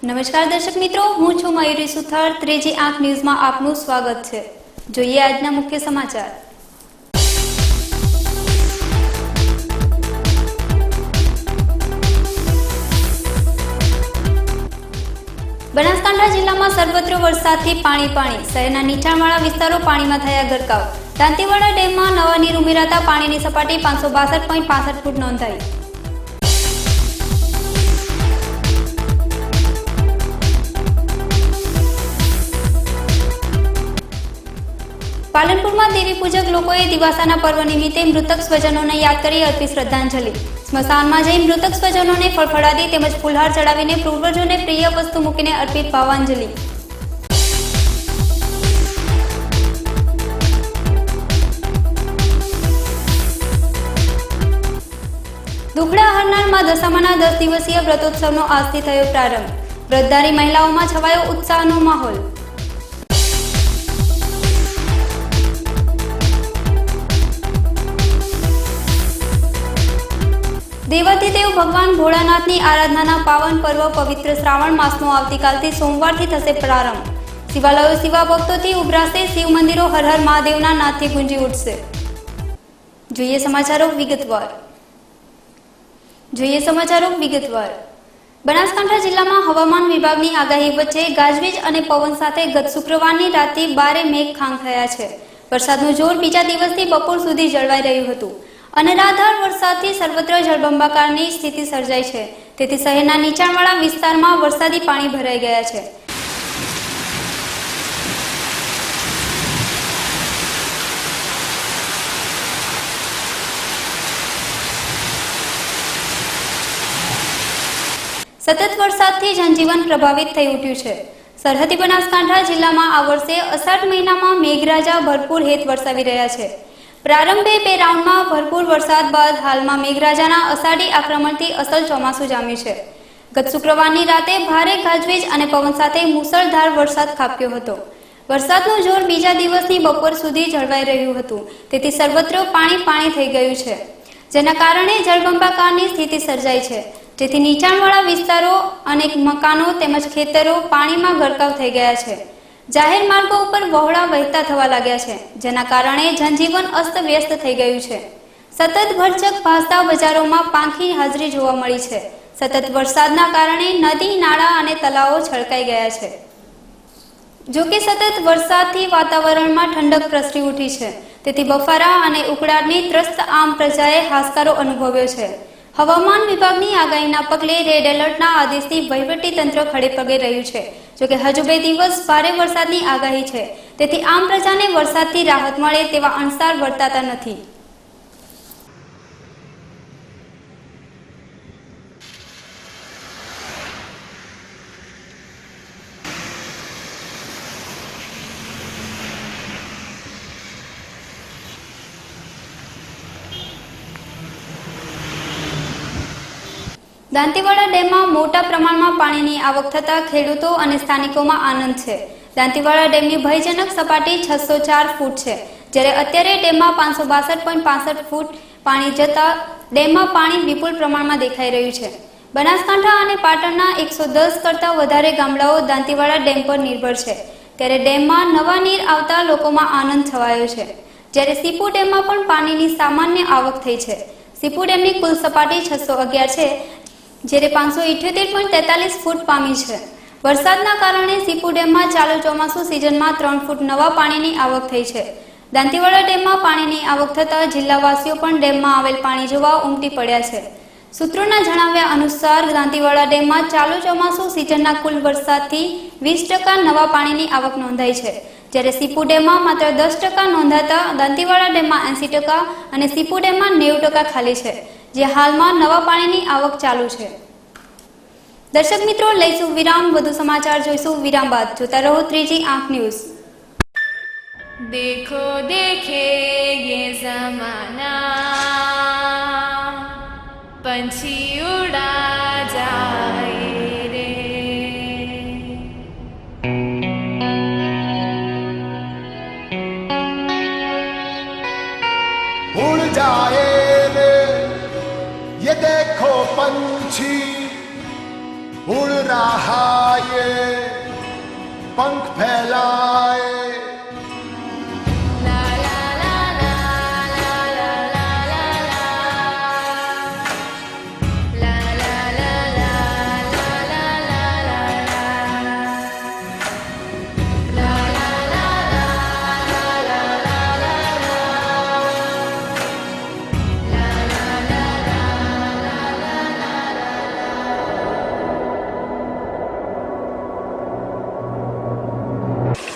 નમસ્કાર દર્શક મિત્રો, હું છું મયુરી સુથાર. ત્રીજી આંખ ન્યૂઝમાં આપનું સ્વાગત છે. જોઈએ આજના મુખ્ય સમાચાર. બનાસકાંઠા જિલ્લામાં સર્વત્ર વરસાદથી પાણી. શહેરના નીચાણવાળા વિસ્તારો પાણીમાં થયા ગરકાવ. દાંતીવાડા ડેમમાં નવા નીર ઉમેરાતા પાણીની સપાટી 562.65 ફૂટ નોંધાઈ. પાલનપુરમાં દેવી પૂજક લોકોએ દિવાસાના પર્વ નિમિત્તે મૃતક સ્વજનોને યાદ કરી અર્પી શ્રદ્ધાંજલિ. સ્મશાનમાં જઈ મૃતક સ્વજનોને ફળફળાદી તેમજ ફૂલહાર ચડાવીને પૂર્વજોને પ્રિય વસ્તુ મૂકીને અર્પિત ભાવાંજલિ. દુખડા હરનાળમાં દશામાના 10 દિવસીય વ્રતોત્સવનો આજથી થયો પ્રારંભ. વ્રતધારી મહિલાઓમાં છવાયો ઉત્સાહનો માહોલ. દેવાધિદેવ ભગવાન ભોળાનાથની આરાધનાના પાવન પર્વ પવિત્ર શ્રાવણ માસનો આવતીકાલથી સોમવારથી થશે પ્રારંભ. શિવાલયો શિવા ભક્તોથી ઉભરાશે. શિવ મંદિરો હર હર મહાદેવના નાદથી ગુંજી ઉઠશે. જોઈએ સમાચારો વિગતવાર. બનાસકાંઠા જિલ્લામાં હવામાન વિભાગની આગાહી વચ્ચે ગાજવીજ અને પવન સાથે ગત શુક્રવારની રાતથી ભારે મેઘ ખાંખાયા છે. વરસાદનું જોર બીજા દિવસથી બપોર સુધી જળવાઈ રહ્યું હતું. અનરાધાર વરસાદથી સર્વત્ર જળબંબાકારની સ્થિતિ સર્જાઈ છે. તેથી શહેરના નીચાણવાળા વિસ્તારમાં વરસાદી પાણી ભરાઈ ગયા છે. સતત વરસાદથી જનજીવન પ્રભાવિત થઈ ઉઠ્યું છે. સરહદી બનાસકાંઠા જિલ્લામાં આ વર્ષે અષાઢ મહિનામાં મેઘરાજા ભરપૂર હેત વરસાવી રહ્યા છે. પ્રારંભે 2 રાઉન્ડમાં ભરપૂર વરસાદ બાદ હાલમાં મેઘરાજાના અષાઢી આક્રમણથી અસલ ચોમાસું જામ્યું છે. ગત શુક્રવારની રાતે ભારે ગાજવીજ અને પવન સાથે મુસળધાર વરસાદ ખાબક્યો હતો. વરસાદનું જોર બીજા દિવસની બપોર સુધી જળવાઈ રહ્યું હતું. તેથી સર્વત્ર પાણી થઈ ગયું છે, જેના કારણે જળબંબાકારની સ્થિતિ સર્જાઈ છે. જેથી નીચાણવાળા વિસ્તારો, અનેક મકાનો તેમજ ખેતરો પાણીમાં ગરકાવ થઈ ગયા છે. જાહેર માર્ગો ઉપર વહોડા વહેતા થવા લાગ્યા છે, જેના કારણે જનજીવન અસ્તવ્યસ્ત થઈ ગયું છે. સતત ભરચક ભાસતા બજારોમાં પાંખી હાજરી જોવા મળી છે. સતત વરસાદના કારણે નદી, નાળા અને તળાવો છલકાઈ ગયા છે. જોકે સતત વરસાદથી વાતાવરણમાં ઠંડક પ્રસરી ઉઠી છે. તેથી બફારા અને ઉકળાટની ત્રસ્ત આમ પ્રજાએ હાશકારો અનુભવ્યો છે. હવામાન વિભાગની આગાહીના પગલે રેડ એલર્ટના આદેશથી વહીવટી તંત્ર ખડેપગે રહ્યું છે. જોકે હજુ 2 દિવસ ભારે વરસાદની આગાહી છે. તેથી આમ પ્રજાને વરસાદથી રાહત મળે તેવા અણસાર વર્તાતા નથી. દાંતીવાડા ડેમમાં મોટા પ્રમાણમાં પાણીની આવક થતા ખેડૂતો અને સ્થાનિકોમાં આનંદ છે. દાંતીવાડા ડેમની ભયજનક સપાટી 604 ફૂટ છે, જ્યારે અત્યારે ડેમમાં 562.65 ફૂટ પાણી જતા ડેમમાં પાણી વિપુલ પ્રમાણમાં દેખાઈ રહ્યું છે. બનાસકાંઠા અને પાટણના 110 કરતાં વધારે ગામડાઓ દાંતીવાડા ડેમ પર નિર્ભર છે. ત્યારે ડેમમાં નવા નીર આવતા લોકોમાં આનંદ છવાયો છે. જ્યારે સીપુ ડેમમાં પણ પાણીની સામાન્ય આવક થઈ છે. સીપુ ડેમની કુલ સપાટી 611 છે, જ્યારે 578.43 ફૂટ પામી છે. વરસાદના કારણે સીપુ ડેમમાં ચાલુ ચોમાસુ સિઝનમાં 3 ફૂટ નવા પાણીની આવક થઈ છે. દાંતીવાડા ડેમમાં પાણીની આવક થતાં જિલ્લાવાસીઓ પણ ડેમમાં આવેલ પાણી જોવા ઉમટી પડ્યા છે. સૂત્રોના જણાવ્યા અનુસાર દાંતીવાડા ડેમમાં ચાલુ ચોમાસુ સિઝનના કુલ વરસાદથી 20% નવા પાણીની આવક નોંધાઈ છે. જ્યારે સીપુ ડેમમાં માત્ર 10% નોંધાતા દાંતીવાડા ડેમમાં 80% અને સીપુ ડેમમાં 90% ખાલી છે, જે હાલમાં નવા પાણીની આવક ચાલુ છે. દર્શક મિત્રો, લઈશું વિરામ. વધુ સમાચાર જોઈશું વિરામ બાદ. જોતા રહો ત્રીજી આંખ ન્યૂઝ. देखो देखे ये जमाना पंछी उड़ा जाए रे। उड़ जाए रे ये देखो पंछी, उड़ रहा ये पंख फैलाए। ला ला ला ला ला ला ला ला ला ला ला ला ला ला ला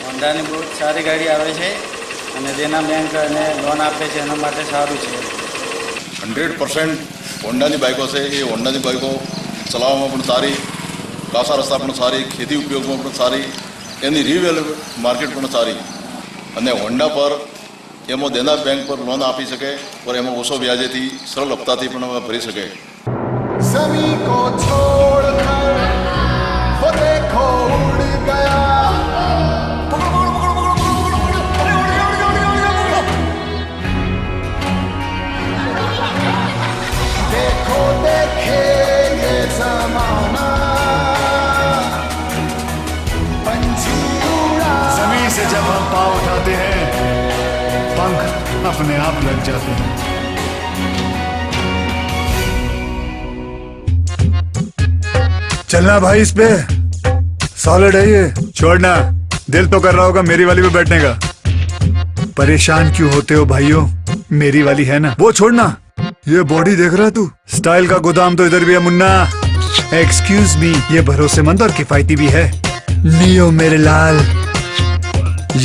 હોન્ડાની બહુ સારી ગાડી આવે છે અને દેના બેંક અને લોન આપે છે એના માટે સારું છે. 100% હોન્ડાની બાઇકો છે. એ હોન્ડાની બાઇકો ચલાવવામાં પણ સારી, કાસા રસ્તા પણ સારી, ખેતી ઉપયોગમાં પણ સારી, એની રિવેલ માર્કેટ પણ સારી. અને હોન્ડા પર એમાં દેના બેંક પર લોન આપી શકે, પર એમાં ઓછો વ્યાજેથી સરળ હપ્તાથી પણ ભરી શકે. सभी को छोड़कर वो देखो उड़ गया। देखो देखे ये ज़माना, पंछी उड़ा। जमीन से जब हम पाँव उठाते हैं पंख अपने आप लग जाते हैं. चलना भाई इस पे, सॉलिड है ये, छोड़ना. दिल तो कर रहा होगा मेरी वाली पे बैठने का. परेशान क्यों होते हो भाइयों, मेरी वाली है ना, वो छोड़ना. ये बॉडी देख रहा है तू, स्टाइल का गोदाम तो इधर भी है मुन्ना. एक्सक्यूज मी, ये भरोसेमंद और किफायती भी है. लियो मेरे लाल,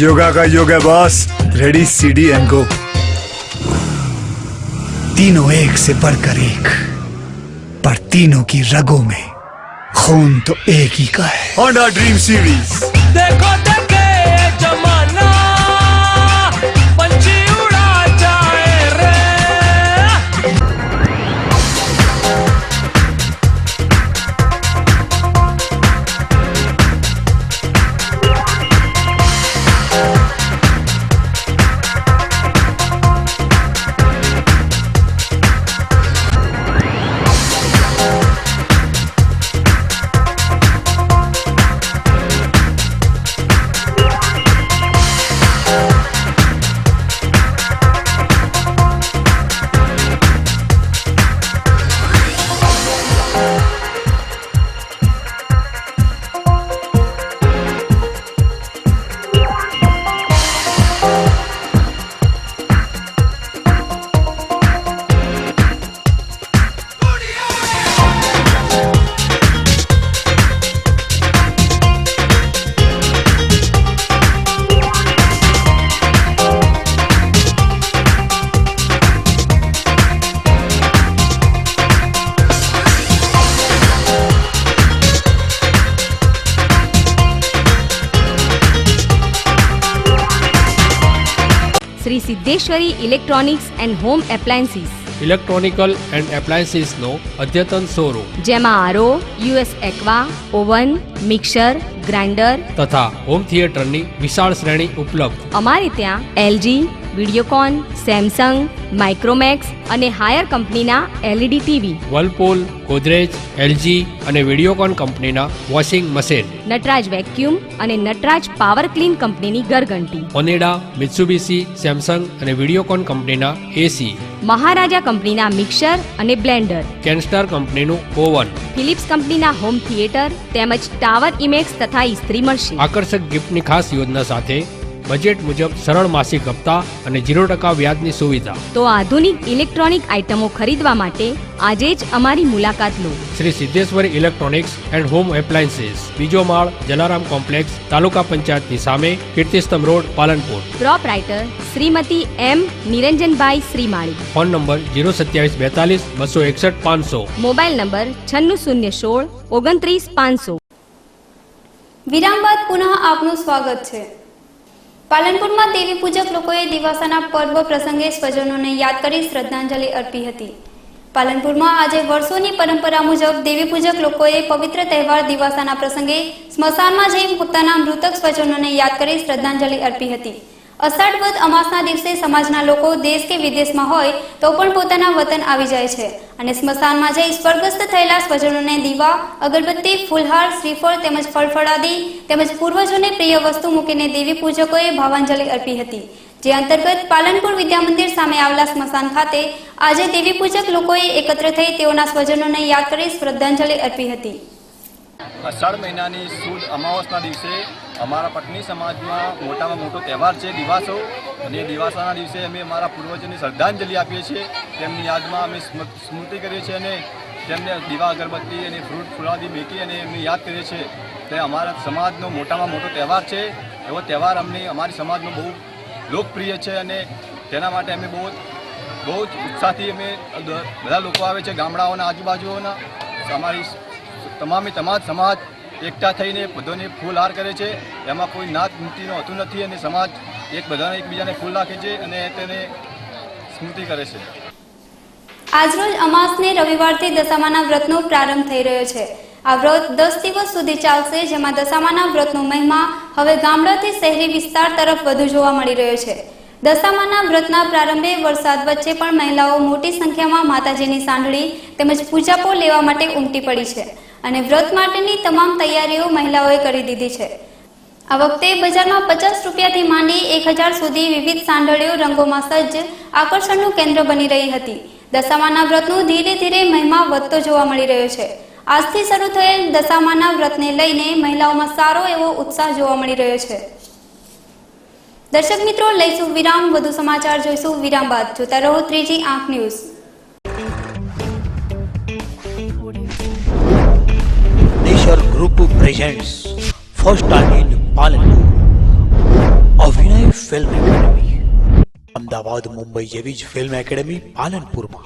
योगा का योग है boss. Ready CD and go. तीनों एक से बढ़कर एक, पर तीनों की रगों में खून तो एक ही का है. Honda dream series. देखो देखे जमाना, पंछी उड़ा जाए रे. Shri Siddheshwari electronics and home appliances, electronical and એપ્લાયન્સીસનો અદ્યતન શોરૂમ જેમાં RO, US aqua, oven, mixer, grinder તથા હોમ થિયેટરની વિશાળ શ્રેણી ઉપલબ્ધ. અમારે ત્યાં એલજી, વિડીયોકોન, સેમસંગ, માઇક્રોમેક્સ અને હાયર કંપનીના એલઈડી ટીવી, વર્લપૂલ, ગોદરેજ, એલજી અને વિડીયોકોન કંપનીના વોશિંગ મશીન, નટરાજ વેક્યુમ અને નટરાજ પાવર ક્લીન કંપનીની ગરગંટી, ઓનેડા, મિત્સુબિશી, સેમસંગ અને વિડીયોકોન કંપનીના એસી, મહારાજા કંપનીના મિક્સર અને બ્લેન્ડર, કેનસ્ટાર કંપનીનું ઓવન, ફિલિપ્સ કંપનીના હોમ થિયેટર તેમજ ટાવર ઇમેક્સ તથા ઇસ્ત્રી મળશે. આકર્ષક ગિફ્ટની ખાસ યોજના સાથે બજેટ મુજબ સરળ માસિક હપ્તા અને 0% વ્યાજની સુવિધા. તો આધુનિક ઇલેક્ટ્રોનિક આઇટમો ખરીદવા માટે આજે જ અમારી મુલાકાત લો. Shri Siddheshwari electronics and home appliances, બીજો માળ, જલારામ કોમ્પ્લેક્સ, તાલુકા પંચાયતની સામે, Kirtistambh road, Palanpur. Proprietor Shrimati M Niranjanbhai Shrimali. Phone number 02742 261 500. Mobile number 9616 29 500. વિરામ બાદ પુનઃ આપનું સ્વાગત છે. પાલનપુરમાં દેવી પૂજક લોકોએ દિવાસાના પર્વ પ્રસંગે સ્વજનોને યાદ કરી શ્રદ્ધાંજલિ અર્પી હતી. પાલનપુરમાં આજે વર્ષોની પરંપરા મુજબ દેવી પૂજક લોકોએ પવિત્ર તહેવાર દિવાસાના પ્રસંગે સ્મશાનમાં જઈ પોતાના મૃતક સ્વજનોને યાદ કરી શ્રદ્ધાંજલિ અર્પી હતી. અષાઢ વદ અમાસના દિવસે સમાજના લોકો દેશ કે વિદેશમાં હોય તો પણ પોતાના વતન આવી જાય છે અને સ્મશાનમાં જઈ સ્વર્ગસ્થ થયેલા સ્વજનોને દીવા, અગરબત્તી, ફૂલહાર, શ્રીફળ તેમજ ફળફળાદી તેમજ પૂર્વજોને પ્રિય વસ્તુ મૂકીને દેવી પૂજકોએ ભાવાંજલિ અર્પી હતી. જે અંતર્ગત પાલનપુર વિદ્યામંદિર સામે આવેલા સ્મશાન ખાતે આજે દેવી પૂજક લોકોએ એકત્ર થઈ તેઓના સ્વજનોને યાદ કરી શ્રદ્ધાંજલિ અર્પી હતી. અષાઢ મહિનાની સુદ અમાવસના દિવસે અમારા પટની સમાજમાં મોટામાં મોટો તહેવાર છે દિવાસો, અને એ દિવાસાના દિવસે અમે અમારા પૂર્વજોને શ્રદ્ધાંજલિ આપીએ છીએ. તેમની યાદમાં અમે સ્મૃતિ કરીએ છીએ અને તેમને દીવા, અગરબત્તી અને ફૂલાદી મૂકી અને એમને યાદ કરીએ છીએ. તે અમારા સમાજનો મોટામાં મોટો તહેવાર છે. એવો તહેવાર અમારી સમાજમાં બહુ લોકપ્રિય છે અને તેના માટે અમે બહુ જ ઉત્સાહથી અમે બધા લોકો આવે છે, ગામડાઓના, આજુબાજુઓના, અમારી તમામ સમાજ એકઠા થઈને બધાને ફૂલહાર કરે છે. એમાં કોઈ નાત નીતિનું હોતું નથી અને સમાજ એકબીજાને ફૂલ રાખે છે અને તેને સ્મૃતિ કરે છે. આજરોજ અમાસને રવિવારથી દશામાના વ્રતનો પ્રારંભ થઈ રહ્યો છે. આ વ્રત 10 દિવસ સુધી ચાલશે, જેમાં દશામાના વ્રતનો મહિમા હવે ગામડાથી શહેરી વિસ્તાર તરફ વધુ જોવા મળી રહ્યો છે. દશામાના વ્રતના પ્રારંભે વરસાદ વચ્ચે પણ મહિલાઓ મોટી સંખ્યામાં માતાજીની સાંઢળી તેમજ પૂજાપો લેવા માટે ઉમટી પડી છે અને વ્રત માટેની તમામ તૈયારીઓ મહિલાઓએ કરી દીધી છે. આ વખતે બજારમાં 50 રૂપિયાથી માંડી 1000 સુધી વિવિધ સાંઢળીઓ રંગોમાં સજ્જ આકર્ષણનું કેન્દ્ર બની રહી હતી. દશામાના વ્રતનો ધીરે ધીરે મહિમા વધતો જોવા મળી રહ્યો છે. આજથી શરૂ થયેલ દશામાના વ્રતને લઈને મહિલાઓમાં સારો એવો ઉત્સાહ જોવા મળી રહ્યો છે. દર્શક મિત્રો, લઈશું વિરામ. વધુ સમાચાર જોઈશું વિરામ બાદ. જોતા રહો ત્રીજી આંખ news. Nature Group presents first time in Palanpur Abhinay film academy. Ahmedabad, Mumbai જેવી જ ફિલ્મ એકેડમી પાલનપુરમાં.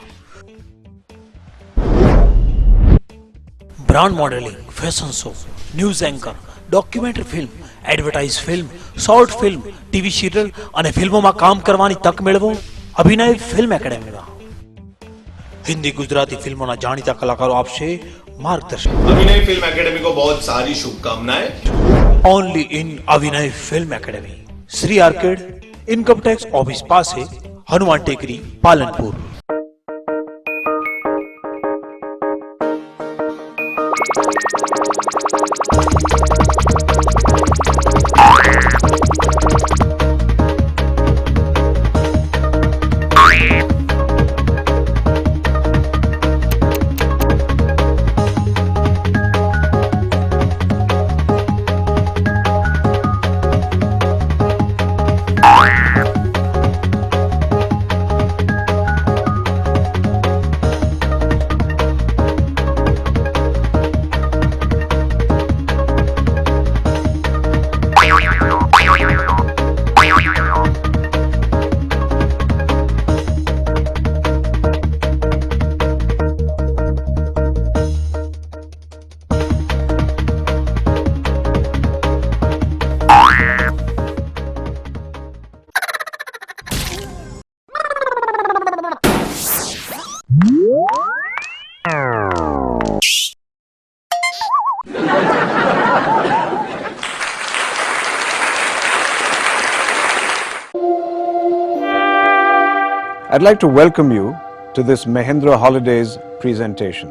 Brand modelling, fashion show, news anchor, documentary film, advertise film, short film, TV serial અને ફિલ્મોમાં કામ કરવાની તક મેળવો અભિનય ફિલ્મ એકેડમીમાં. हिंदी गुजराती फिल्मों जाણીતા कलाकारों आपसे मार्गदर्शन. अभिनय फिल्म एकेडमी को बहुत सारी शुभकामनाएं. Only in Abhinay film academy, Shri arcade, income tax office पास है, हनुमान टेकरी, Palanpur. I'd like to welcome you to this Mahindra Holidays presentation.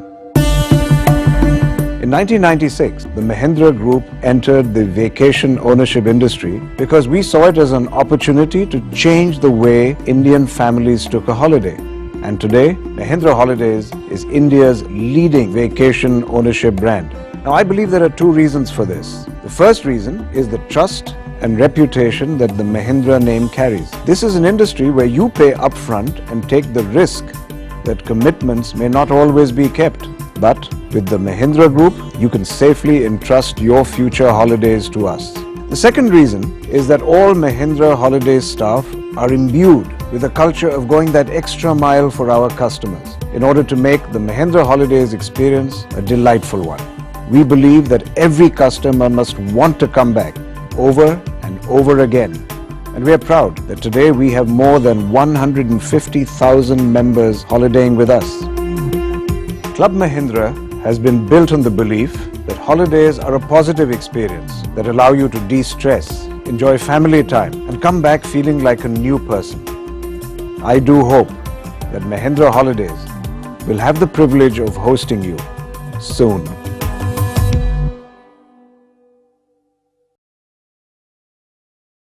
In 1996, the Mahindra Group entered the vacation ownership industry because we saw it as an opportunity to change the way Indian families took a holiday. And today, Mahindra Holidays is India's leading vacation ownership brand. Now, I believe there are two reasons for this. The first reason is the trust and reputation that the Mahindra name carries. This is an industry where you pay upfront and take the risk that commitments may not always be kept. But with the Mahindra Group, you can safely entrust your future holidays to us. The second reason is that all Mahindra Holidays staff are imbued with a culture of going that extra mile for our customers in order to make the Mahindra Holidays experience a delightful one. We believe that every customer must want to come back over and over again. And we are proud that today we have more than 150,000 members holidaying with us. Club Mahindra has been built on the belief that holidays are a positive experience that allow you to de-stress, enjoy family time and come back feeling like a new person. I do hope that Mahindra Holidays will have the privilege of hosting you soon.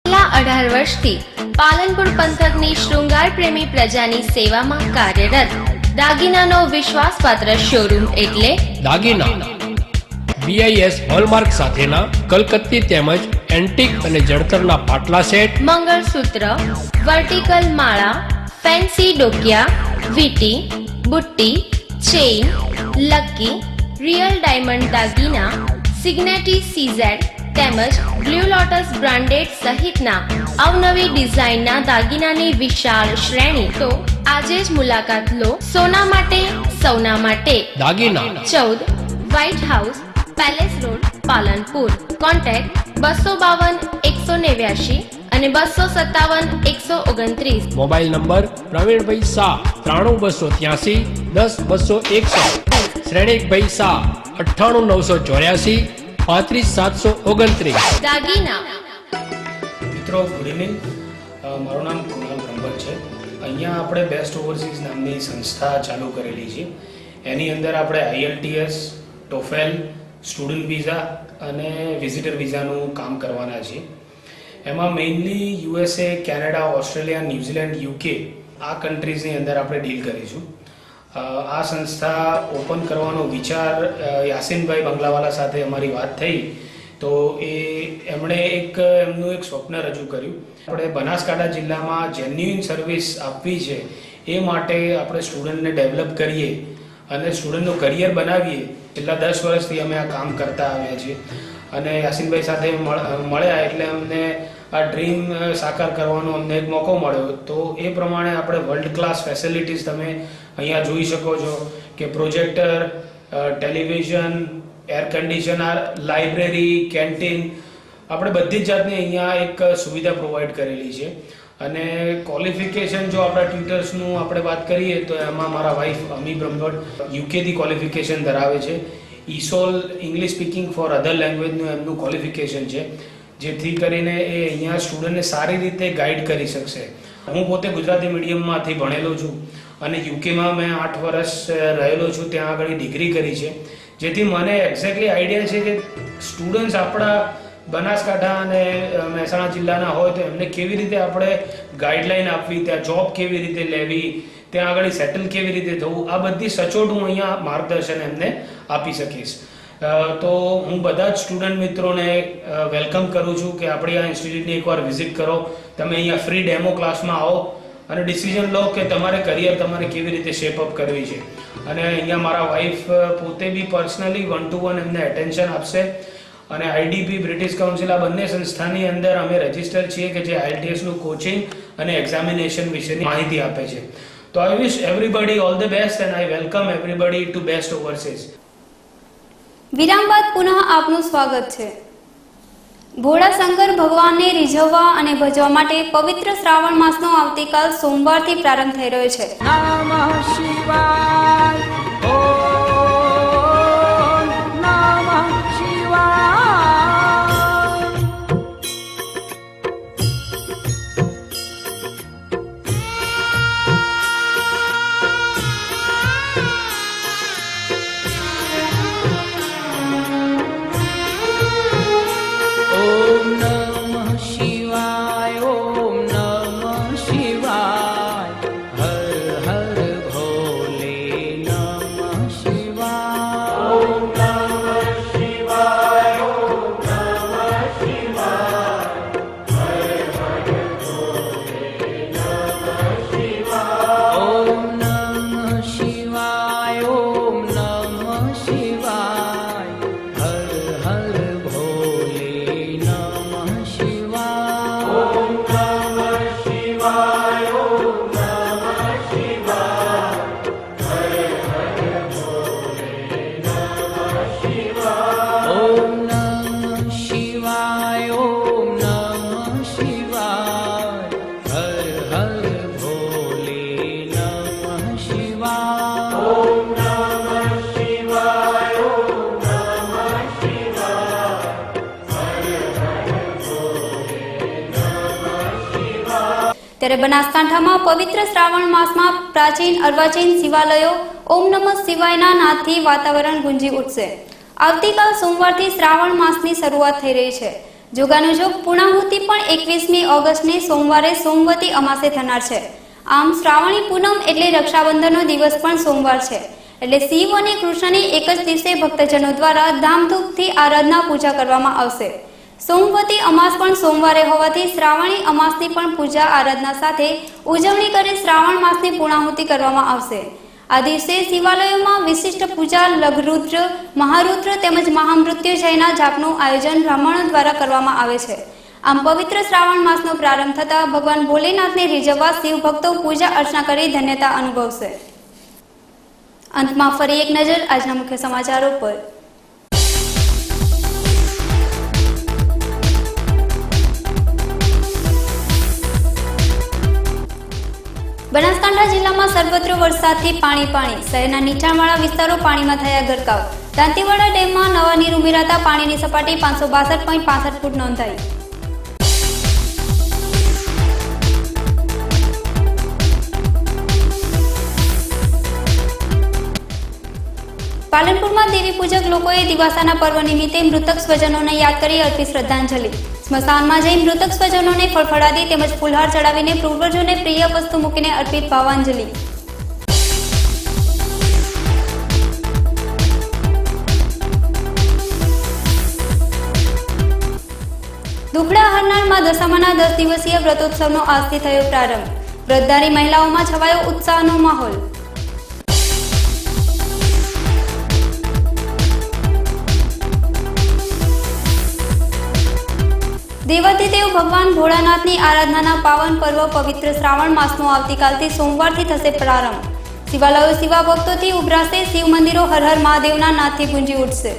છેલ્લા 18 વર્ષથી પાલનપુર પંથકની શૃંગાર પ્રેમી પ્રજાની સેવામાં કાર્યરત દાગીનાનો વિશ્વાસપાત્ર showroom એટલે દાગીના BIS hallmark સાથેના કલકત્તી તેમજ એન્ટિક અને જડતરના પાટલા સેટ, મંગળસૂત્ર, વર્ટિકલ માળા, ફેન્સી ડોકિયા, વીટી, બુટ્ટી, ચેઇન, લકી, રિયલ ડાયમંડ દાગીના, સિગ્નેટી CZ તેમજ બ્લુ લોટસ બ્રાન્ડેડ સહિતના અવનવી ડિઝાઇનના દાગીનાની વિશાળ શ્રેણી. તો આજે જ મુલાકાત લો. સોના માટે સૌના માટે દાગીના 14 white house, palace road, Palanpur. Contact 252 189 અને 257 129. Mobile number Pravinbhai Shah 93283 10261, Shrenikbhai Shah 98984 35729. દાગીના. મિત્રો ગુડ ઇવનિંગ, મારું નામ કુણાલ બ્રહ્મભટ્ટ છે. અહીંયા આપણે બેસ્ટ ઓવરસીઝ નામની સંસ્થા ચાલુ કરેલી છે. એની અંદર આપણે IELTS, TOEFL, સ્ટુડન્ટ વિઝા અને વિઝિટર વિઝાનું કામ કરવાના છીએ. એમાં mainly USA, Canada, Australia, New Zealand, UK આ કન્ટ્રીઝની અંદર આપણે ડીલ કરીશું. આ સંસ્થા ઓપન કરવાનો વિચાર યાસીનભાઈ બંગલાવાલા સાથે અમારી વાત થઈ તો એમણે એમનું એક સ્વપ્ન રજૂ કર્યું. આપણે બનાસકાંઠા જિલ્લામાં જેન્યુઇન સર્વિસ આપવી છે એ માટે આપણે સ્ટુડન્ટને ડેવલપ કરીએ અને સ્ટુડન્ટનું કરિયર બનાવીએ. છેલ્લા 10 વર્ષથી અમે આ કામ કરતા આવ્યા છીએ અને યાસીનભાઈ સાથે મળ્યા એટલે અમને આ ડ્રીમ સાકાર કરવાનો અમને એક મોકો મળ્યો. તો એ પ્રમાણે આપણે વર્લ્ડ ક્લાસ ફેસિલિટીઝ તમે અહીંયા જોઈ શકો છો કે projector, television, air conditioner, library, canteen, આપણે બધી જ જાતની અહીંયા એક સુવિધા પ્રોવાઈડ કરેલી છે. અને ક્વોલિફિકેશન જો આપણા ટ્યુટર્સનું આપણે વાત કરીએ તો એમાં મારા વાઈફ અમી બ્રહ્મભટ્ટ UKથી ક્વોલિફિકેશન ધરાવે છે. ESOL ઇંગ્લિશ સ્પીકિંગ ફોર અધર લેંગ્વેજનું એમનું ક્વોલિફિકેશન છે, જેથી કરીને એ અહીંયા સ્ટુડન્ટને સારી રીતે ગાઈડ કરી શકશે. હું પોતે ગુજરાતી મીડિયમમાંથી ભણેલો છું અને યુકેમાં મેં 8 વર્ષ રહેલો છું, ત્યાં આગળ ડિગ્રી કરી છે. જેથી મને એક્ઝેક્ટલી આઈડિયા છે કે સ્ટુડન્ટ્સ આપણા બનાસકાંઠા અને મહેસાણા જિલ્લાના હોય તો એમને કેવી રીતે આપણે ગાઈડલાઈન આપવી, ત્યાં જોબ કેવી રીતે લેવી, ત્યાં આગળ સેટલ કેવી રીતે થવું, આ બધી સચોટ હું અહીંયા માર્ગદર્શન એમને આપી શકીશ. તો હું બધા જ સ્ટુડન્ટ મિત્રોને વેલકમ કરું છું કે આપણી આ ઇન્સ્ટિટ્યૂટની એકવાર વિઝિટ કરો. તમે અહીંયા ફ્રી ડેમો ક્લાસમાં આવો અને ડિસિઝન લો કે તમારે કરિયર તમારે કેવી રીતે શેપઅપ કરવી છે. અને અહીંયા મારા વાઈફ પોતે બી પર્સનલી 1-to-1 એમને અટેન્શન આપશે. અને IDP બ્રિટિશ કાઉન્સિલ આ બંને સંસ્થાની અંદર અમે રજિસ્ટર છીએ કે જે IELTSનું કોચિંગ અને એક્ઝામિનેશન વિશેની માહિતી આપે છે. તો I wish everybody all the best and I welcome everybody to best overseas. વિરામ બાદ પુનઃ આપનું સ્વાગત છે. ભોળા શંકર ભગવાનને રીઝવવા અને ભજવા માટે પવિત્ર શ્રાવણ માસનો આવતીકાલ સોમવારથી પ્રારંભ થઈ રહ્યો છે. નમઃ શિવાય, ઓમ નમઃ શિવાય. ઓમ નમઃ શિવાય, ઓમ નમઃ શિવાય, હર હર ભોલે ત્યારે બનાસકાંઠામાં પવિત્ર શ્રાવણ માસમાં પ્રાચીન અર્વાચીન શિવાલયો ઓમ નમઃ શિવાયના નાદથી વાતાવરણ ગુંજી ઉઠશે. આવતીકાલ સોમવારથી શ્રાવણ માસની શરૂઆત થઈ રહી છે. જોગાનુજોગ પૂર્ણાહુતિ પણ 21મી ઓગસ્ટને સોમવારે સોમવતી અમાસે થનાર છે. આમ શ્રાવણી પૂનમ એટલે રક્ષાબંધનનો દિવસ પણ સોમવાર છે. એટલે શિવ અને કૃષ્ણની એક જ દિવસે ભક્તજનો દ્વારા ધામધૂમથી આરાધના પૂજા કરવામાં આવશે. સોમવતી અમાસ પણ સોમવારે હોવાથી શ્રાવણી અમાસની પણ પૂજા આરાધના સાથે ઉજવણી કરી શ્રાવણ માસની પૂર્ણાહુતિ કરવામાં આવશે. આ દિવસે શિવાલયોમાં વિશિષ્ટ પૂજા, લઘરુદ્ર, મહારુદ્ર તેમજ મહામૃત્યુંજયના જાપનું આયોજન બ્રાહ્મણો દ્વારા કરવામાં આવે છે. આમ પવિત્ર શ્રાવણ માસનો પ્રારંભ થતાં ભગવાન ભોલેનાથને રીઝવવા શિવ ભક્તો પૂજા અર્ચના કરી ધન્યતા અનુભવશે. અંતમાં ફરી એક નજર આજના મુખ્ય સમાચારો પર. બનાસકાંઠા જિલ્લામાં સર્વત્ર વરસાદથી પાણી. શહેરના નીચાણવાળા વિસ્તારો પાણીમાં થયા ગરકાવ. દાંતીવાડા ડેમમાં નવા નીર ઉમેરાતા પાણીની સપાટી 562.65 ફૂટ નોંધાઈ. પાલનપુરમાં દેવી પૂજક લોકોએ દિવાસાના પર્વ નિમિત્તે મૃતક સ્વજનોને યાદ કરી અર્પી શ્રદ્ધાંજલિ. સ્મશાનમાં જઈ મૃતક સ્વજનોને ફળફળાદી તેમજ ફૂલહાર ચડાવીને પૂર્વજોને પ્રિય વસ્તુ મૂકીને અર્પિત ભાવાંજલિ. દુખડા હરનાળમાં દશામાના 10 દિવસીય વ્રતોત્સવનો આજથી થયો પ્રારંભ. વ્રતધારી મહિલાઓમાં છવાયો ઉત્સાહનો માહોલ. દેવાધિદેવ ભગવાન ભોળાનાથની આરાધનાના પાવન પર્વ પવિત્ર શ્રાવણ માસનો આવતીકાલથી સોમવારથી થશે પ્રારંભ. શિવાલયો શિવા ભક્તોથી ઉભરાશે. શિવ મંદિરો હર હર મહાદેવના નાદથી ગુંજી ઉઠશે.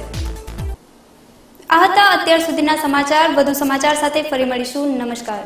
આ હતા અત્યાર સુધીના સમાચાર. વધુ સમાચાર સાથે ફરી મળીશું. નમસ્કાર.